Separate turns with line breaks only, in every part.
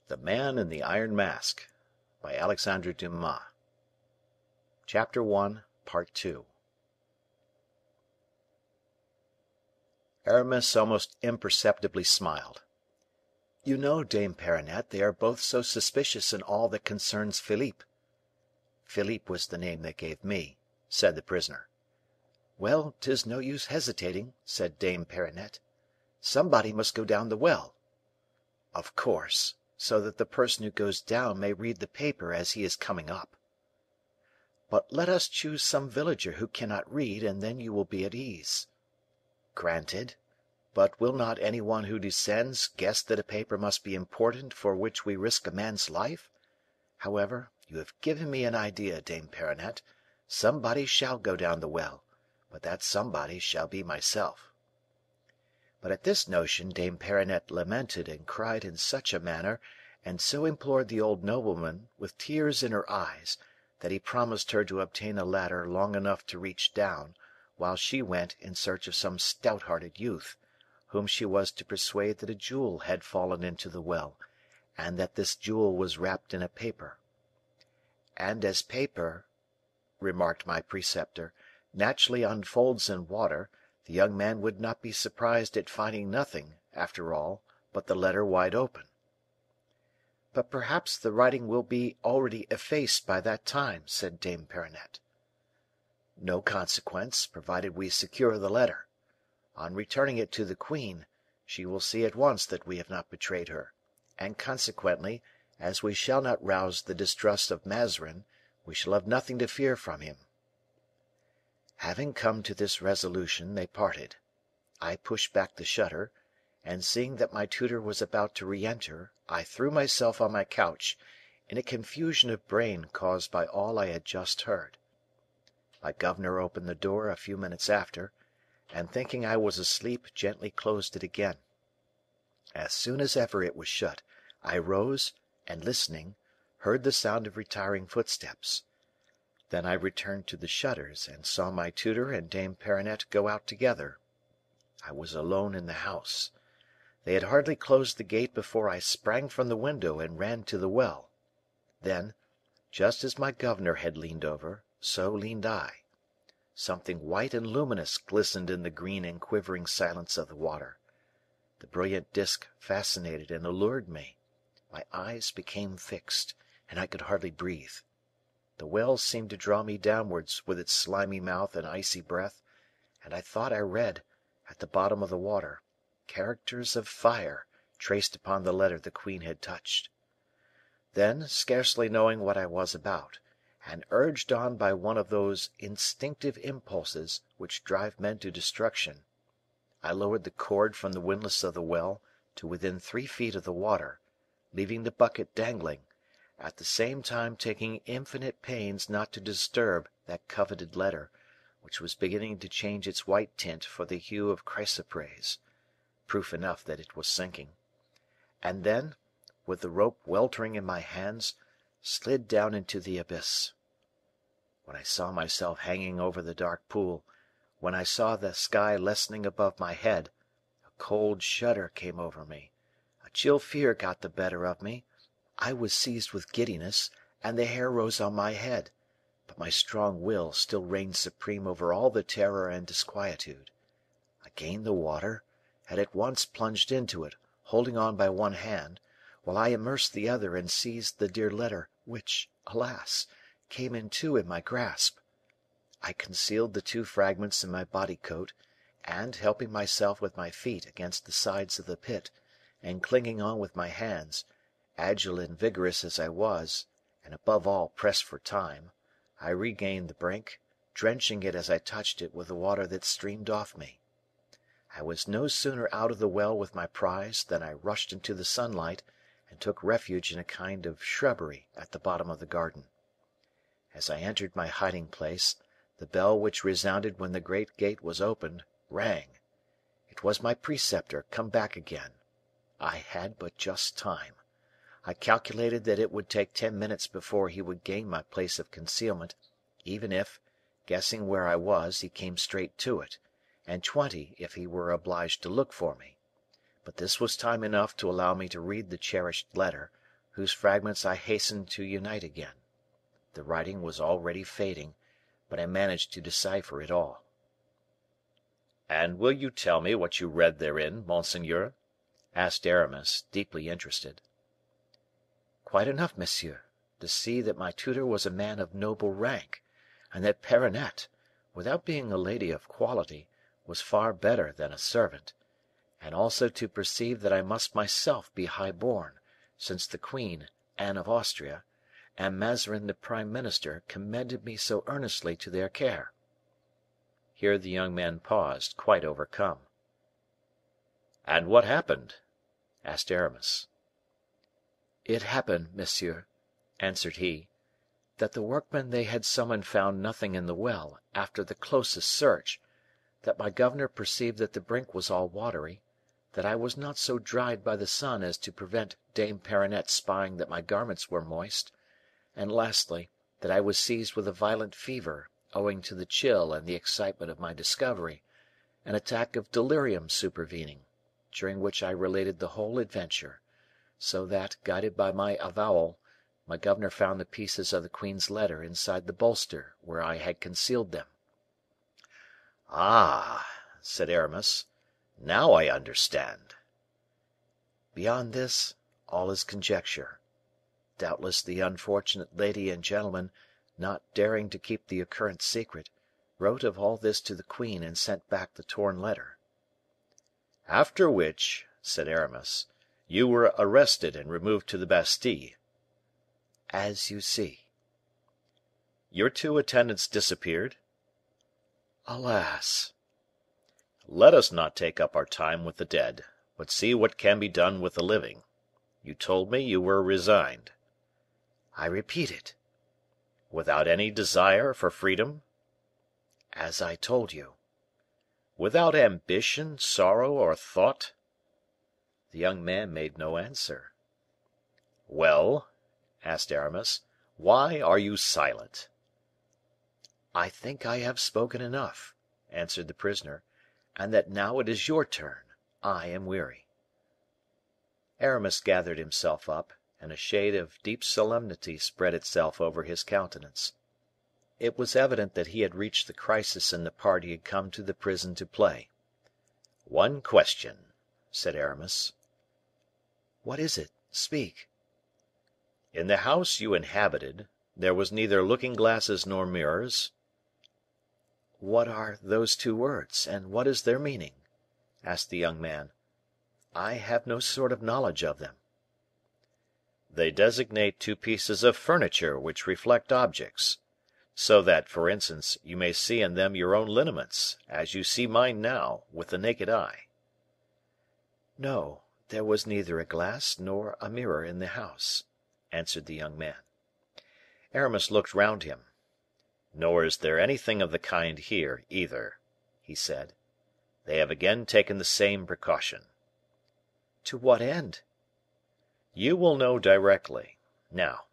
The Man in the Iron Mask by Alexandre Dumas. Chapter 1 Part 2. Aramis almost imperceptibly smiled. "You know, Dame Perronnette, they are both so suspicious in all that concerns Philippe." "Philippe was the name they gave me," said the prisoner. "Well, 'tis no use hesitating," said Dame Perronnette. "Somebody must go down the well." "Of course, so that the person who goes down may read the paper as he is coming up." "But let us choose some villager who cannot read, and then you will be at ease." "Granted. But will not any one who descends guess that a paper must be important for which we risk a man's life? However, you have given me an idea, Dame Perronnette. Somebody shall go down the well, but that somebody shall be myself." But at this notion Dame Perronnette lamented and cried in such a manner, and so implored the old nobleman, with tears in her eyes, that he promised her to obtain a ladder long enough to reach down, while she went in search of some stout-hearted youth, whom she was to persuade that a jewel had fallen into the well, and that this jewel was wrapped in a paper. "And as paper," remarked my preceptor, "naturally unfolds in water, the young man would not be surprised at finding nothing, after all, but the letter wide open." "But perhaps the writing will be already effaced by that time," said Dame Perronnette. "No consequence, provided we secure the letter. On returning it to the queen, she will see at once that we have not betrayed her, and consequently, as we shall not rouse the distrust of Mazarin, we shall have nothing to fear from him." Having come to this resolution, they parted. I pushed back the shutter, and seeing that my tutor was about to re enter, I threw myself on my couch, in a confusion of brain caused by all I had just heard. My governor opened the door a few minutes after, and thinking I was asleep, gently closed it again. As soon as ever it was shut, I rose, and listening, heard the sound of retiring footsteps. Then I returned to the shutters, and saw my tutor and Dame Perronnette go out together. I was alone in the house. They had hardly closed the gate before I sprang from the window and ran to the well. Then, just as my governor had leaned over, so leaned I. Something white and luminous glistened in the green and quivering silence of the water. The brilliant disk fascinated and allured me. My eyes became fixed, and I could hardly breathe. The well seemed to draw me downwards with its slimy mouth and icy breath, and I thought I read, at the bottom of the water, characters of fire traced upon the letter the queen had touched. Then, scarcely knowing what I was about, and urged on by one of those instinctive impulses which drive men to destruction, I lowered the cord from the windlass of the well to within 3 feet of the water, leaving the bucket dangling, at the same time taking infinite pains not to disturb that coveted letter, which was beginning to change its white tint for the hue of chrysoprase, proof enough that it was sinking, and then, with the rope weltering in my hands, slid down into the abyss. When I saw myself hanging over the dark pool, when I saw the sky lessening above my head, a cold shudder came over me, a chill fear got the better of me. I was seized with giddiness, and the hair rose on my head, but my strong will still reigned supreme over all the terror and disquietude. I gained the water, and at once plunged into it, holding on by one hand, while I immersed the other and seized the dear letter, which, alas, came in two in my grasp. I concealed the 2 fragments in my body coat, and, helping myself with my feet against the sides of the pit, and clinging on with my hands, agile and vigorous as I was, and above all pressed for time, I regained the brink, drenching it as I touched it with the water that streamed off me. I was no sooner out of the well with my prize than I rushed into the sunlight, and took refuge in a kind of shrubbery at the bottom of the garden. As I entered my hiding place, the bell which resounded when the great gate was opened rang. It was my preceptor come back again. I had but just time. I calculated that it would take 10 minutes before he would gain my place of concealment, even if, guessing where I was, he came straight to it, and 20 if he were obliged to look for me. But this was time enough to allow me to read the cherished letter, whose fragments I hastened to unite again. The writing was already fading, but I managed to decipher it all. "And will you tell me what you read therein, monseigneur?" asked Aramis, deeply interested. "Quite enough, monsieur, to see that my tutor was a man of noble rank, and that Perronnette, without being a lady of quality, was far better than a servant, and also to perceive that I must myself be high born, since the queen, Anne of Austria, and Mazarin the prime minister commended me so earnestly to their care." Here the young man paused, quite overcome. "And what happened?" asked Aramis. "It happened, monsieur," answered he, "that the workmen they had summoned found nothing in the well, after the closest search; that my governor perceived that the brink was all watery; that I was not so dried by the sun as to prevent Dame Perronnette spying that my garments were moist; and lastly, that I was seized with a violent fever, owing to the chill and the excitement of my discovery, an attack of delirium supervening, during which I related the whole adventure; so that, guided by my avowal, my governor found the pieces of the queen's letter inside the bolster where I had concealed them." "Ah!" said Aramis, "now I understand." "Beyond this, all is conjecture. Doubtless the unfortunate lady and gentleman, not daring to keep the occurrence secret, wrote of all this to the queen and sent back the torn letter." "After which," said Aramis, "you were arrested and removed to the Bastile." "As you see." "Your two attendants disappeared?" "Alas!" "Let us not take up our time with the dead, but see what can be done with the living. You told me you were resigned." "I repeat it." "Without any desire for freedom?" "As I told you." "Without ambition, sorrow, or thought?" The young man made no answer. "Well," asked Aramis, "why are you silent?" "I think I have spoken enough," answered the prisoner, "and that now it is your turn. I am weary." Aramis gathered himself up, and a shade of deep solemnity spread itself over his countenance. It was evident that he had reached the crisis in the part he had come to the prison to play. "One question," said Aramis. "What is it? Speak." "In the house you inhabited, there was neither looking glasses nor mirrors?" "What are those two words, and what is their meaning?" asked the young man. "I have no sort of knowledge of them." "They designate two pieces of furniture which reflect objects; so that, for instance, you may see in them your own lineaments, as you see mine now, with the naked eye." "No, there was neither a glass nor a mirror in the house," answered the young man. Aramis looked round him. "Nor is there anything of the kind here, either," he said. "They have again taken the same precaution." "To what end?" "You will know directly. Now,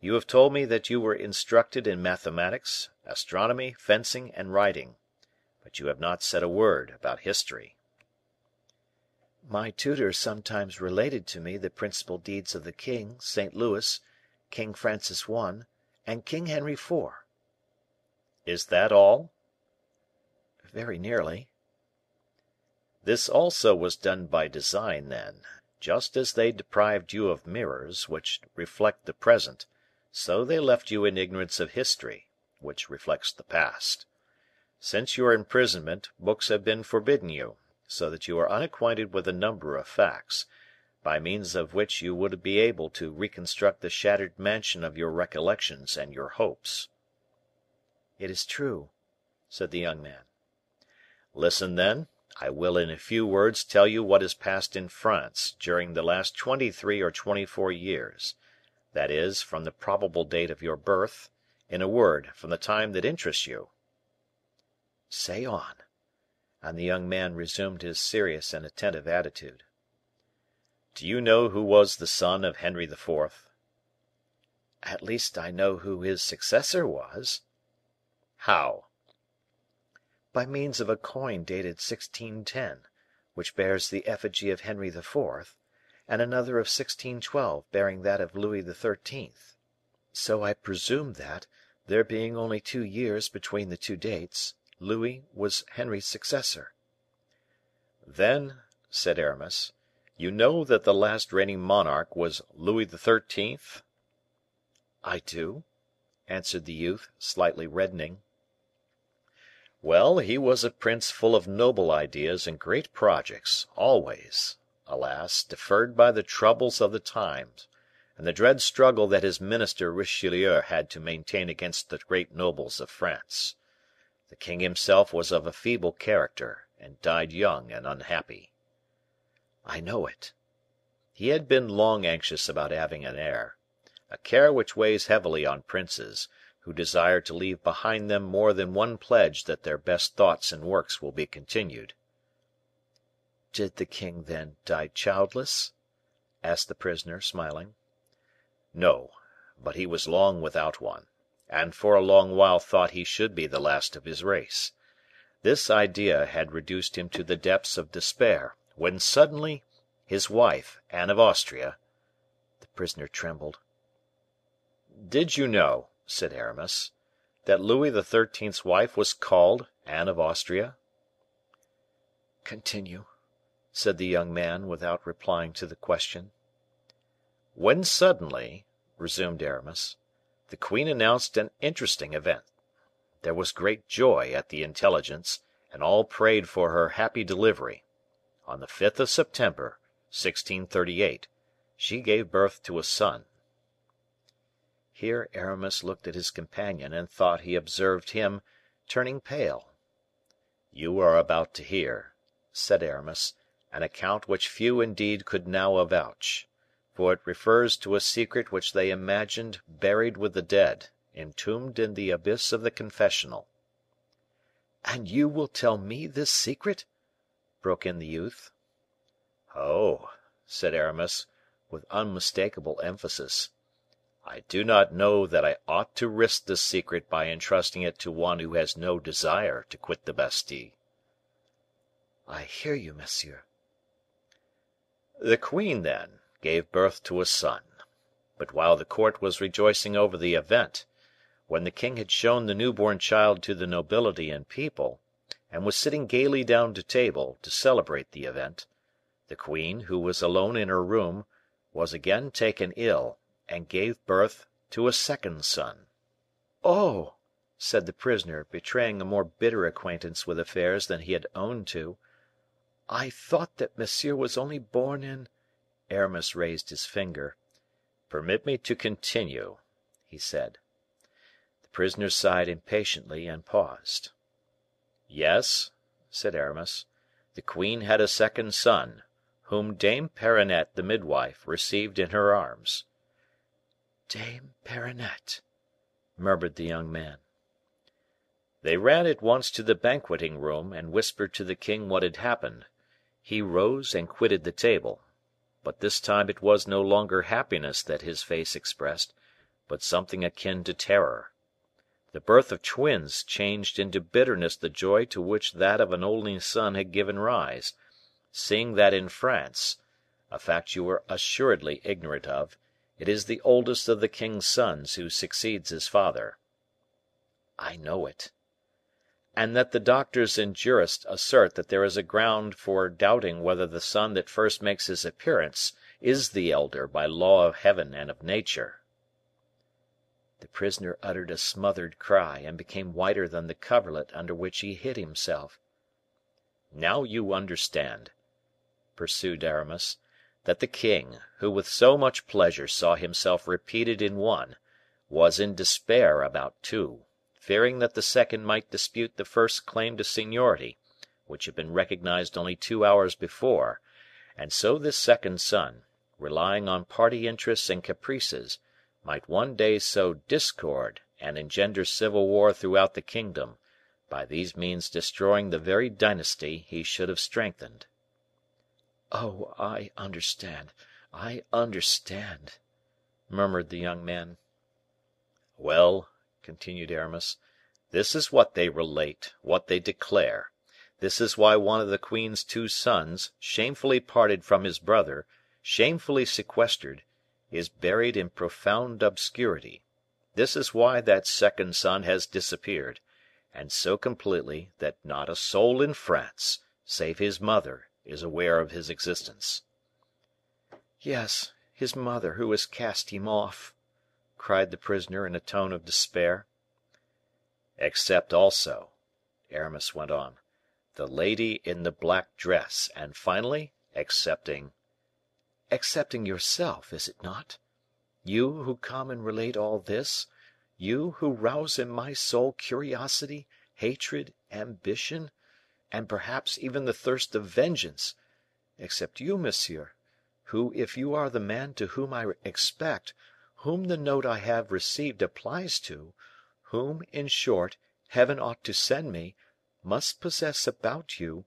you have told me that you were instructed in mathematics, astronomy, fencing, and riding, but you have not said a word about history." "My tutor sometimes related to me the principal deeds of the king, St. Louis, King Francis I., and King Henry IV." "Is that all?" "Very nearly." "This also was done by design, then. Just as they deprived you of mirrors, which reflect the present, so they left you in ignorance of history, which reflects the past. Since your imprisonment, books have been forbidden you, so that you are unacquainted with a number of facts, by means of which you would be able to reconstruct the shattered mansion of your recollections and your hopes." "It is true," said the young man. "Listen, then. I will in a few words tell you what has passed in France during the last 23 or 24 years, that is, from the probable date of your birth, in a word, from the time that interests you." "Say on." And the young man resumed his serious and attentive attitude. "Do you know who was the son of Henry IV.?" "At least I know who his successor was." "How?" "By means of a coin dated 1610, which bears the effigy of Henry IV., and another of 1612 bearing that of Louis XIII. So I presumed that, there being only 2 years between the two dates, Louis was Henry's successor." "Then," said Aramis, "you know that the last reigning monarch was Louis XIII.?" "I do," answered the youth, slightly reddening. "Well, he was a prince full of noble ideas and great projects, always, alas, deferred by the troubles of the times, and the dread struggle that his minister Richelieu had to maintain against the great nobles of France. The king himself was of a feeble character, and died young and unhappy." "I know it." "He had been long anxious about having an heir, a care which weighs heavily on princes, who desire to leave behind them more than one pledge that their best thoughts and works will be continued." "Did the king, then, die childless?" asked the prisoner, smiling. "No, but he was long without one, and for a long while thought he should be the last of his race. This idea had reduced him to the depths of despair, when suddenly his wife, Anne of Austria—" The prisoner trembled. "Did you know," said Aramis, "that Louis XIII.'s wife was called Anne of Austria?" "Continue," said the young man, without replying to the question. "When suddenly," resumed Aramis, "the queen announced an interesting event. There was great joy at the intelligence, and all prayed for her happy delivery. On the 5th of September, 1638, she gave birth to a son." Here Aramis looked at his companion, and thought he observed him turning pale. "You are about to hear," said Aramis, "an account which few indeed could now avouch, for it refers to a secret which they imagined buried with the dead, entombed in the abyss of the confessional." "And you will tell me this secret?" broke in the youth. "Oh!" said Aramis, with unmistakable emphasis, "I do not know that I ought to risk this secret by entrusting it to one who has no desire to quit the Bastile." "I hear you, monsieur." "The queen, then, gave birth to a son; but while the court was rejoicing over the event, when the king had shown the newborn child to the nobility and people, and was sitting gaily down to table to celebrate the event, the queen, who was alone in her room, was again taken ill, and gave birth to a second son." "Oh!" said the prisoner, betraying a more bitter acquaintance with affairs than he had owned to, "I thought that monsieur was only born in—" Aramis raised his finger. "Permit me to continue," he said. The prisoner sighed impatiently, and paused. "Yes," said Aramis, "the queen had a second son, whom Dame Perronnette, the midwife, received in her arms." "Dame Perronnette," murmured the young man. "They ran at once to the banqueting room, and whispered to the king what had happened. He rose and quitted the table. But this time it was no longer happiness that his face expressed, but something akin to terror. The birth of twins changed into bitterness the joy to which that of an only son had given rise, seeing that in France, a fact you are assuredly ignorant of, it is the oldest of the king's sons who succeeds his father." "I know it." "And that the doctors and jurists assert that there is a ground for doubting whether the son that first makes his appearance is the elder by law of heaven and of nature." The prisoner uttered a smothered cry, and became whiter than the coverlet under which he hid himself. "Now you understand," pursued Aramis, "that the king, who with so much pleasure saw himself repeated in one, was in despair about two, fearing that the second might dispute the first claim to seniority, which had been recognized only 2 hours before, and so this second son, relying on party interests and caprices, might one day sow discord and engender civil war throughout the kingdom, by these means destroying the very dynasty he should have strengthened." "Oh, I understand, I understand," murmured the young man. "Well," continued Aramis, "this is what they relate, what they declare. This is why one of the queen's 2 sons, shamefully parted from his brother, shamefully sequestered, is buried in profound obscurity. This is why that second son has disappeared, and so completely that not a soul in France, save his mother, is aware of his existence." "Yes, his mother, who has cast him off," cried the prisoner in a tone of despair. "Except also," Aramis went on, "the lady in the black dress, and finally, excepting yourself, is it not? You who come and relate all this, you who rouse in my soul curiosity, hatred, ambition, and perhaps even the thirst of vengeance, except you, monsieur, who, if you are the man to whom I expect, whom the note I have received applies to, whom, in short, Heaven ought to send me, must possess about you—"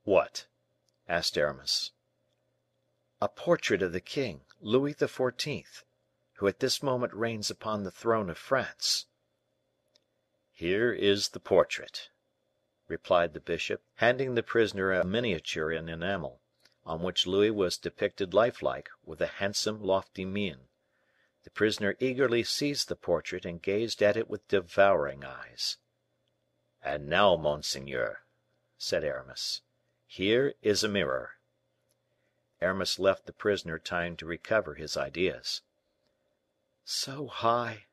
"What?" asked Aramis. "A portrait of the king, Louis XIV., who at this moment reigns upon the throne of France." "Here is the portrait," replied the bishop, handing the prisoner a miniature in enamel, on which Louis was depicted lifelike, with a handsome, lofty mien. The prisoner eagerly seized the portrait and gazed at it with devouring eyes. "And now, monseigneur," said Aramis, "here is a mirror." Aramis left the prisoner time to recover his ideas. So high,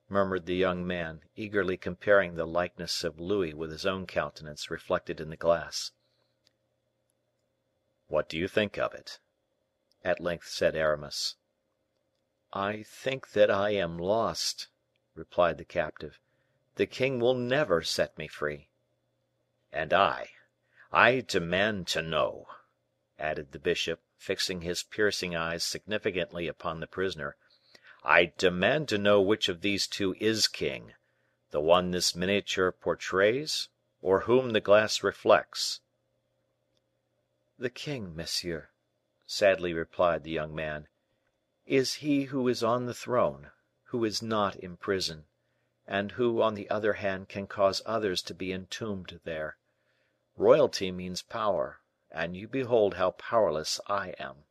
murmured the young man, eagerly comparing the likeness of Louis with his own countenance reflected in the glass. "What do you think of it?" at length said Aramis. "I think that I am lost," replied the captive. "The king will never set me free." "And I demand to know," added the bishop, fixing his piercing eyes significantly upon the prisoner, "I demand to know which of these two is king, the one this miniature portrays, or whom the glass reflects?" "The king, monsieur," sadly replied the young man, "is he who is on the throne, who is not in prison, and who, on the other hand, can cause others to be entombed there. Royalty means power, and you behold how powerless I am."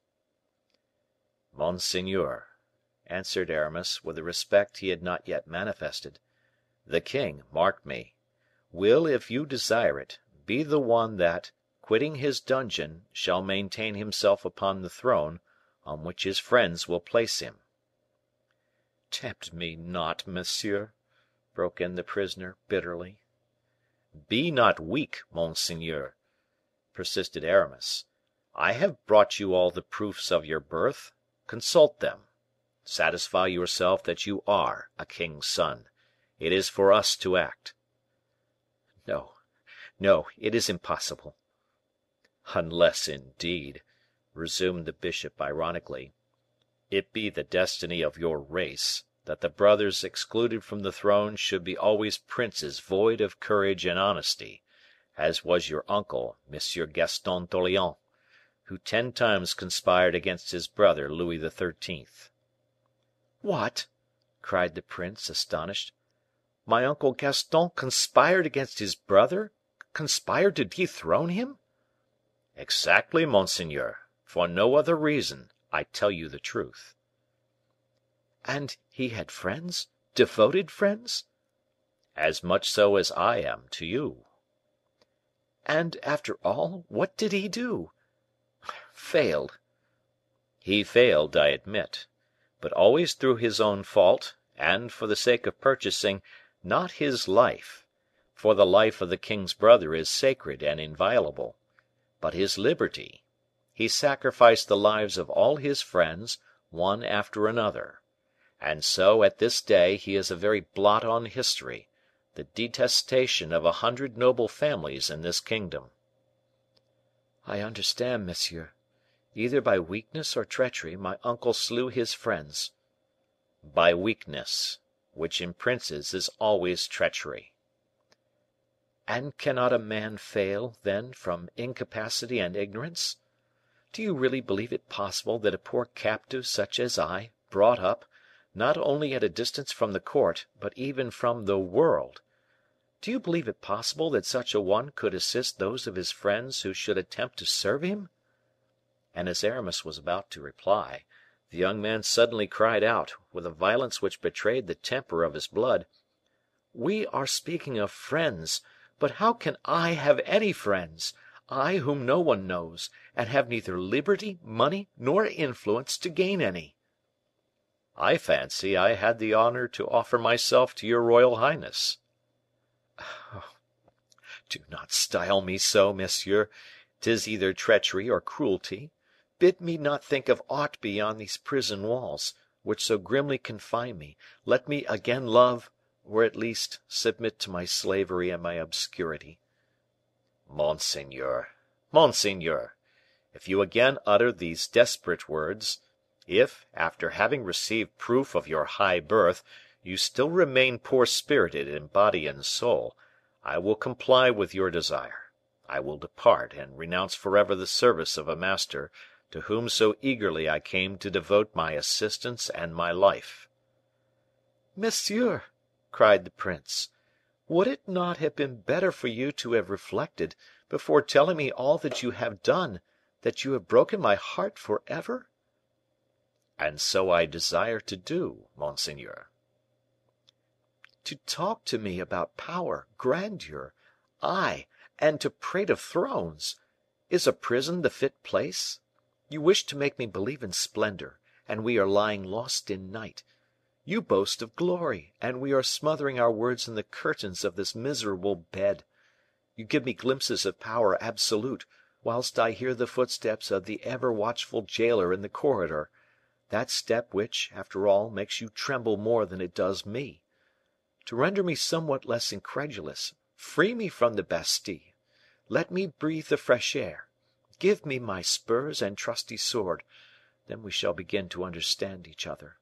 "Monseigneur," answered Aramis, with a respect he had not yet manifested, "the king, mark me, will, if you desire it, be the one that, quitting his dungeon, shall maintain himself upon the throne, on which his friends will place him." "Tempt me not, monsieur," broke in the prisoner, bitterly. "Be not weak, monseigneur," persisted Aramis. "I have brought you all the proofs of your birth; consult them. Satisfy yourself that you are a king's son. It is for us to act." "No, no, it is impossible." "Unless, indeed," resumed the bishop, ironically, "it be the destiny of your race, that the brothers excluded from the throne should be always princes void of courage and honesty, as was your uncle, M. Gaston d'Orleans, who 10 times conspired against his brother Louis XIII." "What!" cried the prince, astonished. "My uncle Gaston conspired against his brother, conspired to dethrone him?" "Exactly, monseigneur; for no other reason, I tell you the truth." "And he had friends, devoted friends?" "As much so as I am to you." "And after all, what did he do?" "Failed." "He failed, I admit; but always through his own fault, and for the sake of purchasing, not his life, for the life of the king's brother is sacred and inviolable, but his liberty. He sacrificed the lives of all his friends, one after another. And so, at this day, he is a very blot on history, the detestation of 100 noble families in this kingdom." "I understand, monsieur. Either by weakness or treachery, my uncle slew his friends." "By weakness, which in princes is always treachery." "And cannot a man fail, then, from incapacity and ignorance? Do you really believe it possible that a poor captive such as I, brought up, not only at a distance from the court, but even from the world, do you believe it possible that such a one could assist those of his friends who should attempt to serve him?
and as Aramis was about to reply, the young man suddenly cried out, with a violence which betrayed the temper of his blood, "We are speaking of friends, but how can I have any friends? I whom no one knows, and have neither liberty, money, nor influence to gain any." "I fancy I had the honor to offer myself to your royal highness." "Do not style me so, monsieur; 'tis either treachery or cruelty. Bid me not think of aught beyond these prison walls, which so grimly confine me; let me again love, or at least submit to my slavery and my obscurity." "Monseigneur, monseigneur, if you again utter these desperate words, if, after having received proof of your high birth, you still remain poor spirited in body and soul, I will comply with your desire. I will depart, and renounce forever the service of a master to whom so eagerly I came to devote my assistance and my life."
"Monsieur," cried the prince, "would it not have been better for you to have reflected, before telling me all that you have done, that you have broken my heart forever?"
"And so I desire to do, monseigneur."
"To talk to me about power, grandeur, ay, and to prate of thrones! Is a prison the fit place? You wish to make me believe in splendor, and we are lying lost in night. You boast of glory, and we are smothering our words in the curtains of this miserable bed. You give me glimpses of power absolute, whilst I hear the footsteps of the ever watchful jailer in the corridor, that step which, after all, makes you tremble more than it does me. To render me somewhat less incredulous, free me from the Bastile. Let me breathe the fresh air. Give me my spurs and trusty sword, then we shall begin to understand each other."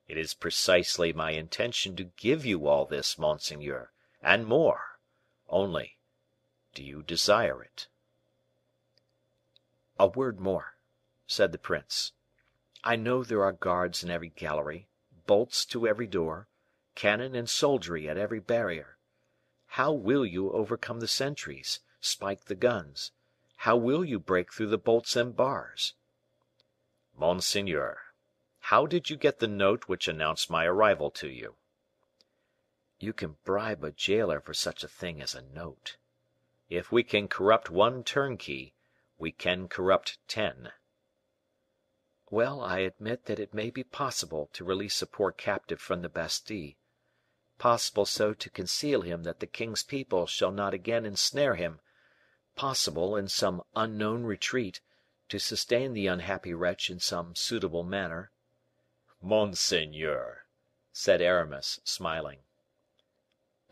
"It is precisely my intention to give you all this, monseigneur, and more. Only, do you desire it?"
"A word more," said the prince. "I know there are guards in every gallery, bolts to every door, cannon and soldiery at every barrier. How will you overcome the sentries, spike the guns? How will you break through the bolts and bars?"
"Monseigneur, how did you get the note which announced my arrival to you?"
"You can bribe a jailer for such a thing as a note."
"If we can corrupt one turnkey, we can corrupt 10."
"Well, I admit that it may be possible to release a poor captive from the Bastile; possible so to conceal him that the king's people shall not again ensnare him; possible, in some unknown retreat, to sustain the unhappy wretch in some suitable manner."
"Monseigneur," said Aramis, smiling.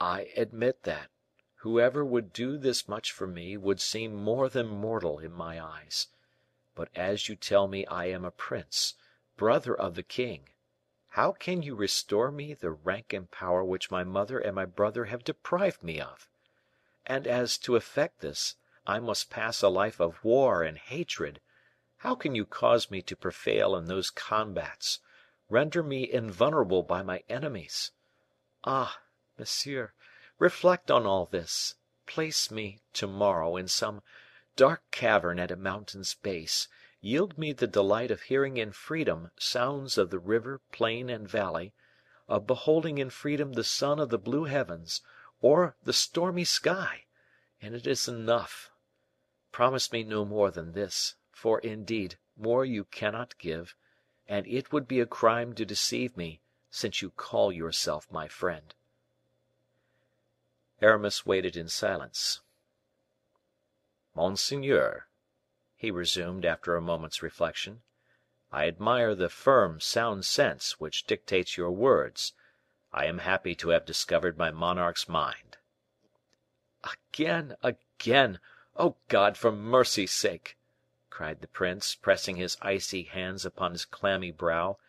"I admit that, whoever would do this much for me would seem more than mortal in my eyes. But as you tell me I am a prince, brother of the king, how can you restore me the rank and power which my mother and my brother have deprived me of? And as to effect this, I must pass a life of war and hatred. How can you cause me to prevail in those combats, render me invulnerable by my enemies? Ah, monsieur, reflect on all this. Place me, to morrow, in some dark cavern at a mountain's base, yield me the delight of hearing in freedom sounds of the river, plain, and valley, of beholding in freedom the sun of the blue heavens, or the stormy sky, and it is enough. Promise me no more than this, for, indeed, more you cannot give, and it would be a crime to deceive me, since you call yourself my friend."
Aramis waited in silence. "Monseigneur," he resumed, after a moment's reflection, "I admire the firm, sound sense which dictates your words. I am happy to have discovered my monarch's mind."
"Again, again! Oh God, for mercy's sake!" cried the prince, pressing his icy hands upon his clammy brow,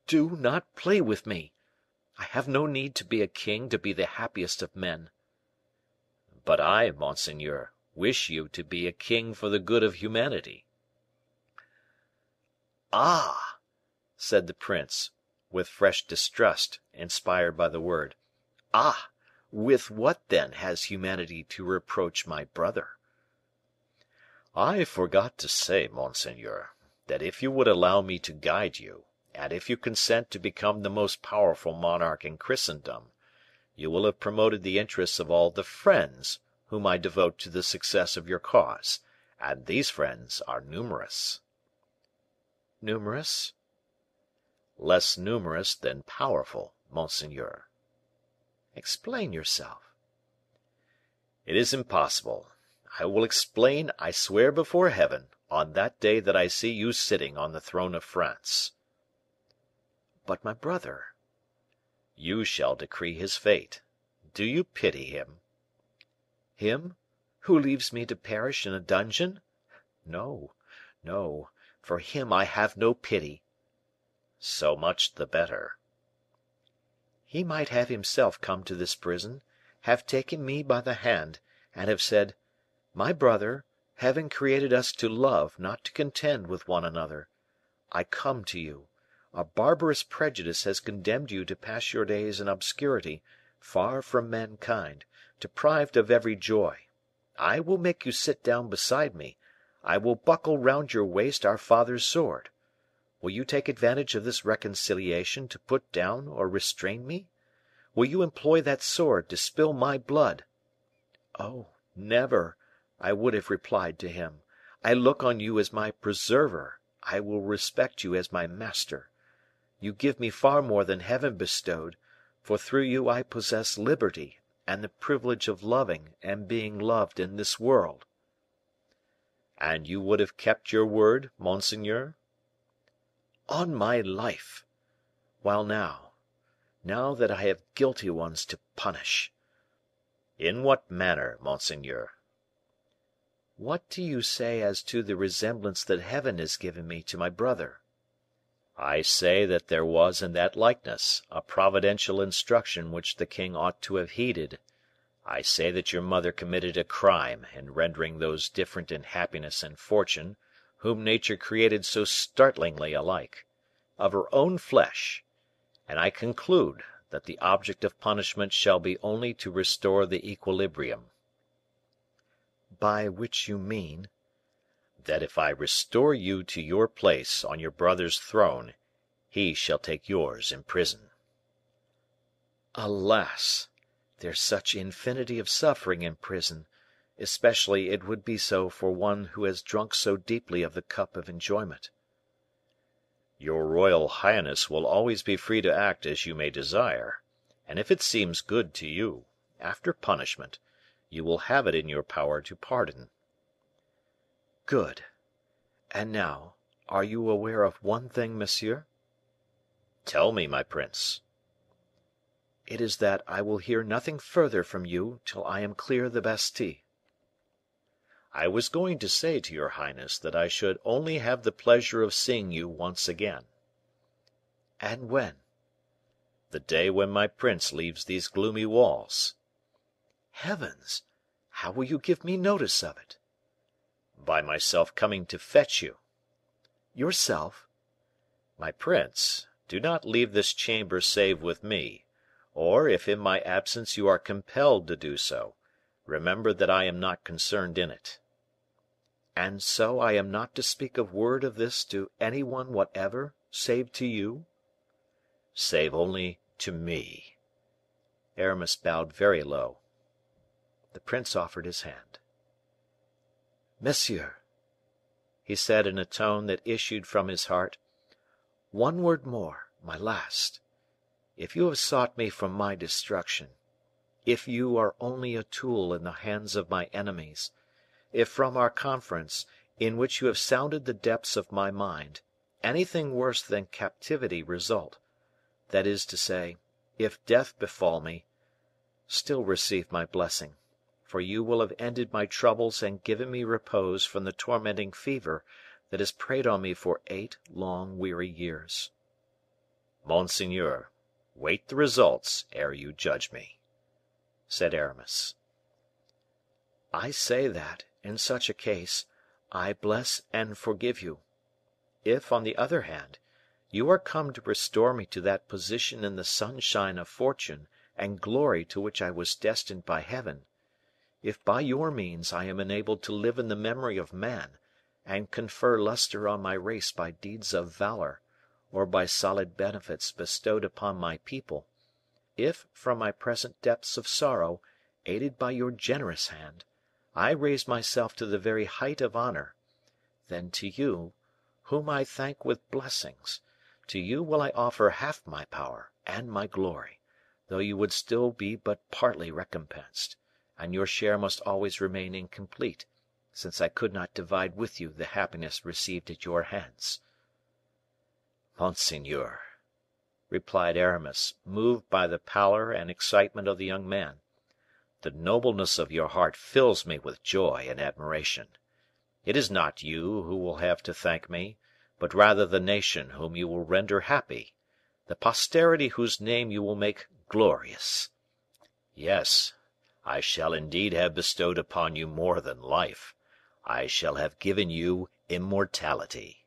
"do not play with me. I have no need to be a king to be the happiest of men."
"But I, monseigneur, wish you to be a king for the good of humanity."
"Ah!"
said the prince, with fresh distrust inspired by the word.
"Ah! With what, then, has humanity to reproach my brother?"
I forgot to say, monseigneur, that if you would allow me to guide you, and if you consent to become the most powerful monarch in Christendom, you will have promoted the interests of all the friends whom I devote to the success of your cause, and these friends are numerous."
"Numerous?"
"Less numerous than powerful, monseigneur."
"Explain yourself."
"It is impossible. I will explain, I swear before Heaven, on that day that I see you sitting on the throne of France."
"But my brother?"
"You shall decree his fate. Do you pity him?"
"Him, who leaves me to perish in a dungeon? No, no, for him I have no pity."
"So much the better."
"He might have himself come to this prison, have taken me by the hand, and have said, 'My brother, Heaven created us to love, not to contend with one another. I come to you. A barbarous prejudice has condemned you to pass your days in obscurity, far from mankind, deprived of every joy. I will make you sit down beside me, I will buckle round your waist our father's sword. Will you take advantage of this reconciliation to put down or restrain me? Will you employ that sword to spill my blood?' Oh, never! I would have replied to him. I look on you as my preserver, I will respect you as my master. You give me far more than Heaven bestowed, for through you I possess liberty, and the privilege of loving and being loved in this world."
"And you would have kept your word, monseigneur?"
"On my life! While now that I have guilty ones to punish."
"In what manner, monseigneur?"
"What do you say as to the resemblance that Heaven has given me to my brother?"
"I say that there was in that likeness a providential instruction which the king ought to have heeded. I say that your mother committed a crime in rendering those different in happiness and fortune, whom nature created so startlingly alike, of her own flesh, and I conclude that the object of punishment shall be only to restore the equilibrium."
"By which you mean?"
"That if I restore you to your place on your brother's throne, he shall take yours in prison."
"Alas! there's such infinity of suffering in prison, especially it would be so for one who has drunk so deeply of the cup of enjoyment."
"Your royal highness will always be free to act as you may desire, and if it seems good to you, after punishment, you will have it in your power to pardon."
"Good. And now, are you aware of one thing, monsieur?"
"Tell me, my prince."
"It is that I will hear nothing further from you till I am clear the Bastile."
"I was going to say to your highness that I should only have the pleasure of seeing you once again."
"And when?"
"The day when my prince leaves these gloomy walls."
"Heavens! How will you give me notice of it?"
"By myself coming to fetch you."
"Yourself?"
"My prince, do not leave this chamber save with me; or, if in my absence you are compelled to do so, remember that I am not concerned in it."
"And so I am not to speak a word of this to any one whatever, save to you?"
"Save only to me."
Aramis bowed very low. The prince offered his hand. "Monsieur," he said in a tone that issued from his heart, "one word more, my last. If you have sought me for my destruction, if you are only a tool in the hands of my enemies, if from our conference, in which you have sounded the depths of my mind, anything worse than captivity result, that is to say, if death befall me, still receive my blessing, for you will have ended my troubles and given me repose from the tormenting fever that has preyed on me for 8 long weary years."
"Monseigneur, wait the results ere you judge me,"
said Aramis. "I say that, in such a case, I bless and forgive you. If, on the other hand, you are come to restore me to that position in the sunshine of fortune and glory to which I was destined by Heaven,
If by your means I am enabled to live in the memory of man, and confer lustre on my race by deeds of valor, or by solid benefits bestowed upon my people, if, from my present depths of sorrow, aided by your generous hand, I raise myself to the very height of honor, then to you, whom I thank with blessings, to you will I offer half my power and my glory, though you would still be but partly recompensed, and your share must always remain incomplete, since I could not divide with you the happiness received at your hands." "Monseigneur," replied Aramis, moved by the pallor and excitement of the young man, "the nobleness of your heart fills me with joy and admiration. It is not you who will have to thank me, but rather the nation whom you will render happy, the posterity whose name you will make glorious. Yes, I shall indeed have bestowed upon you more than life. I shall have given you immortality."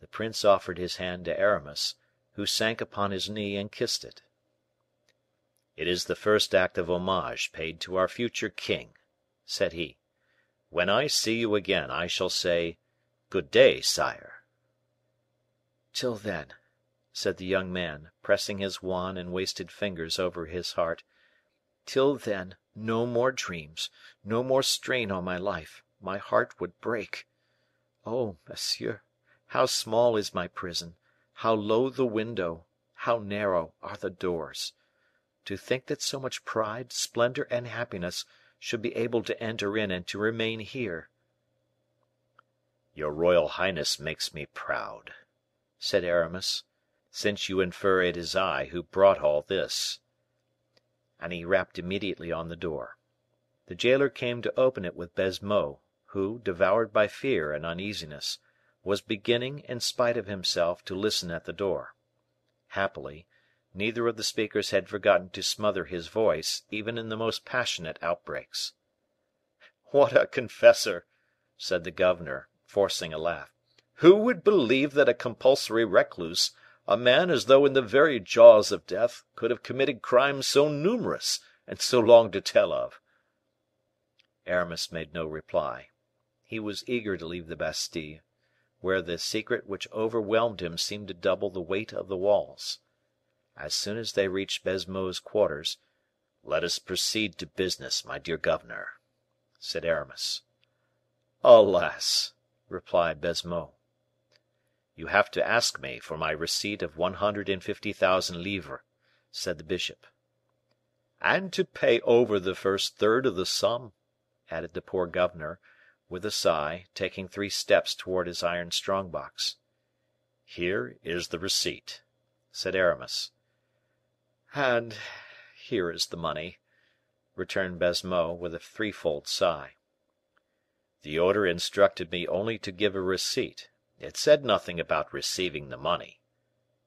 The prince offered his hand to Aramis, who sank upon his knee and kissed it. "It is the first act of homage paid to our future king," said he. "When I see you again, I shall say, 'Good day, sire.'" "Till then," said the young man, pressing his wan and wasted fingers over his heart, "till then, no more dreams, no more strain on my life; my heart would break. Oh, monsieur, how small is my prison, how low the window, how narrow are the doors! To think that so much pride, splendor, and happiness should be able to enter in and to remain here!" "Your royal highness makes me proud," said Aramis, "since you infer it is I who brought all this." And he rapped immediately on the door. The jailer came to open it with Baisemeaux, who, devoured by fear and uneasiness, was beginning, in spite of himself, to listen at the door. Happily, neither of the speakers had forgotten to smother his voice, even in the most passionate outbreaks. "What a confessor!" said the governor, forcing a laugh. "Who would believe that a compulsory recluse, a man as though in the very jaws of death, could have committed crimes so numerous and so long to tell of?" Aramis made no reply. He was eager to leave the Bastile, where the secret which overwhelmed him seemed to double the weight of the walls. As soon as they reached Baisemeaux's quarters, "Let us proceed to business, my dear governor," said Aramis. "Alas!" replied Baisemeaux. "You have to ask me for my receipt of 150,000 livres," said the bishop. "And to pay over the first third of the sum," added the poor governor, with a sigh, taking 3 steps toward his iron strong box. "Here is the receipt," said Aramis. "And here is the money," returned Baisemeaux, with a threefold sigh. "The order instructed me only to give a receipt; it said nothing about receiving the money,"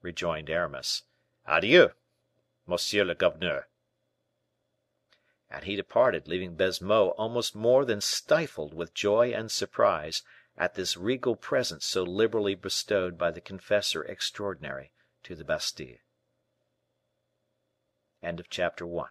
rejoined Aramis. "Adieu, monsieur le governeur." And he departed, leaving Baisemeaux almost more than stifled with joy and surprise at this regal present so liberally bestowed by the confessor extraordinary to the Bastile. Chapter 2.